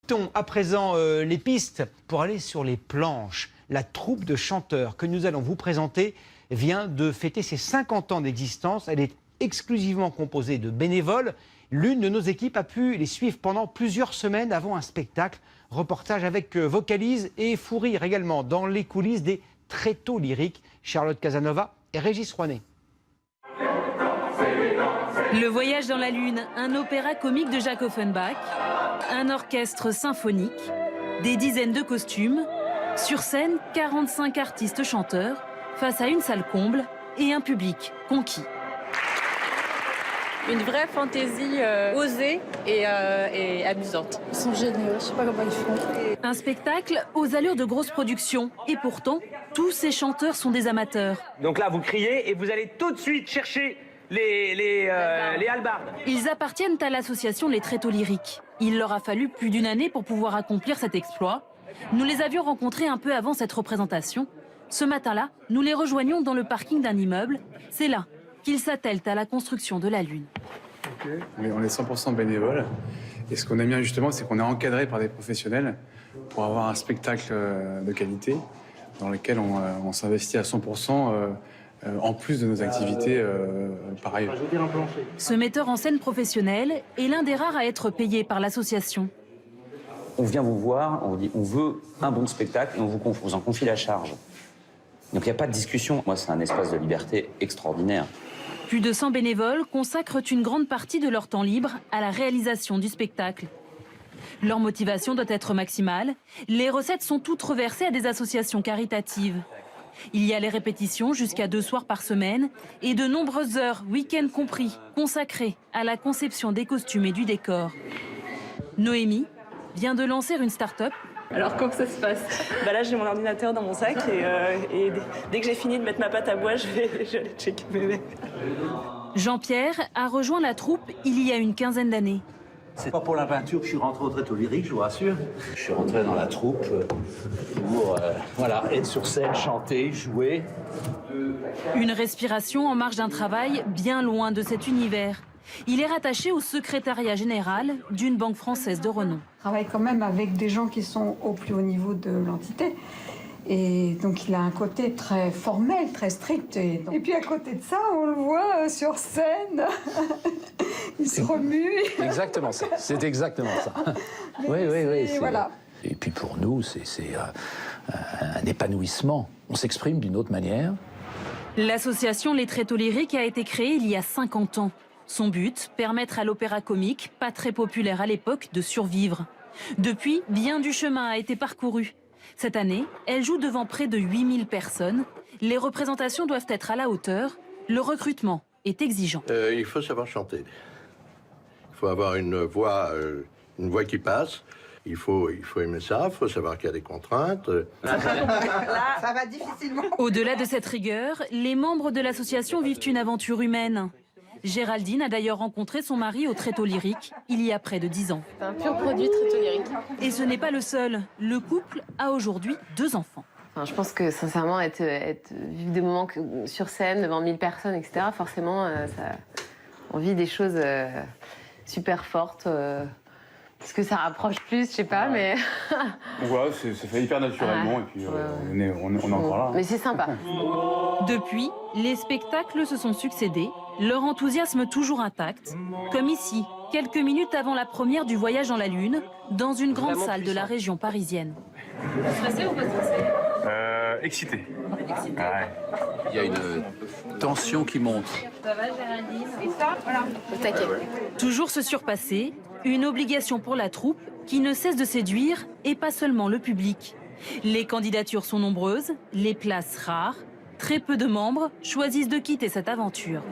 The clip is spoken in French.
Quittons à présent les pistes pour aller sur les planches. La troupe de chanteurs que nous allons vous présenter vient de fêter ses 50 ans d'existence. Elle est exclusivement composée de bénévoles. L'une de nos équipes a pu les suivre pendant plusieurs semaines avant un spectacle. Reportage avec vocalise et fou rire également dans les coulisses des Tréteaux lyriques. Charlotte Casanova et Régis Rouanet. Le voyage dans la lune, un opéra comique de Jacques Offenbach, un orchestre symphonique, des dizaines de costumes, sur scène 45 artistes chanteurs, face à une salle comble et un public conquis. Une vraie fantaisie osée et amusante. Ils sont géniaux, je sais pas comment ils font. Un spectacle aux allures de grosse production. Et pourtant, tous ces chanteurs sont des amateurs. Donc là, vous criez et vous allez tout de suite chercher les hallebardes. Ils appartiennent à l'association Les Tréteaux lyriques. Il leur a fallu plus d'une année pour pouvoir accomplir cet exploit. Nous les avions rencontrés un peu avant cette représentation. Ce matin-là, nous les rejoignons dans le parking d'un immeuble. C'est là qu'ils s'attellent à la construction de la Lune. Okay. On est 100% bénévoles. Et ce qu'on aime bien justement, c'est qu'on est encadré par des professionnels pour avoir un spectacle de qualité dans lequel on s'investit à 100% en plus de nos activités par ailleurs. Ce metteur en scène professionnel est l'un des rares à être payé par l'association. On vient vous voir, on vous dit on veut un bon spectacle et on vous en confie la charge. Donc il n'y a pas de discussion. Moi, c'est un espace de liberté extraordinaire. Plus de 100 bénévoles consacrent une grande partie de leur temps libre à la réalisation du spectacle. Leur motivation doit être maximale. Les recettes sont toutes reversées à des associations caritatives. Il y a les répétitions jusqu'à 2 soirs par semaine et de nombreuses heures, week-end compris, consacrées à la conception des costumes et du décor. Noémie vient de lancer une start-up. Alors comment ça se passe? Là j'ai mon ordinateur dans mon sac et dès que j'ai fini de mettre ma pâte à bois, je vais aller checker mes mails. Jean-Pierre a rejoint la troupe il y a une quinzaine d'années. C'est pas pour la peinture que je suis rentré au Tréteaux lyriques, je vous rassure. Je suis rentré dans la troupe pour être sur scène, chanter, jouer. Une respiration en marge d'un travail bien loin de cet univers. Il est rattaché au secrétariat général d'une banque française de renom. Il travaille quand même avec des gens qui sont au plus haut niveau de l'entité. Et donc il a un côté très formel, très strict. Et puis à côté de ça, on le voit sur scène. Il se remue. Exactement ça. C'est exactement ça. Oui. Voilà. Et puis pour nous, c'est un épanouissement. On s'exprime d'une autre manière. L'association Les Tréteaux lyriques a été créée il y a 50 ans. Son but, permettre à l'opéra comique, pas très populaire à l'époque, de survivre. Depuis, bien du chemin a été parcouru. Cette année, elle joue devant près de 8000 personnes. Les représentations doivent être à la hauteur. Le recrutement est exigeant. Il faut savoir chanter. Il faut avoir une voix qui passe. Il faut aimer ça, il faut savoir qu'il y a des contraintes. Là, ça va difficilement. Au-delà de cette rigueur, les membres de l'association vivent une aventure humaine. Géraldine a d'ailleurs rencontré son mari au Tréteaux lyriques il y a près de 10 ans. C'est un pur produit Tréteaux lyriques. Et ce n'est pas le seul. Le couple a aujourd'hui 2 enfants. Je pense que sincèrement, vivre des moments sur scène devant 1000 personnes, etc., forcément, on vit des choses super fortes. Est-ce que ça rapproche plus? Je sais pas, mais... Voilà, c'est fait hyper naturellement et puis on est encore là. Mais c'est sympa. Depuis, les spectacles se sont succédés, leur enthousiasme toujours intact, comme ici, quelques minutes avant la première du voyage dans la Lune, dans une grande salle de la région parisienne. Stressé ou pas stressé? Excité. Ouais. Il y a une tension qui monte. Ça va, Géraldine? Et ça, voilà. Au taquet. Toujours se surpasser, une obligation pour la troupe qui ne cesse de séduire, et pas seulement le public. Les candidatures sont nombreuses, les places rares. Très peu de membres choisissent de quitter cette aventure.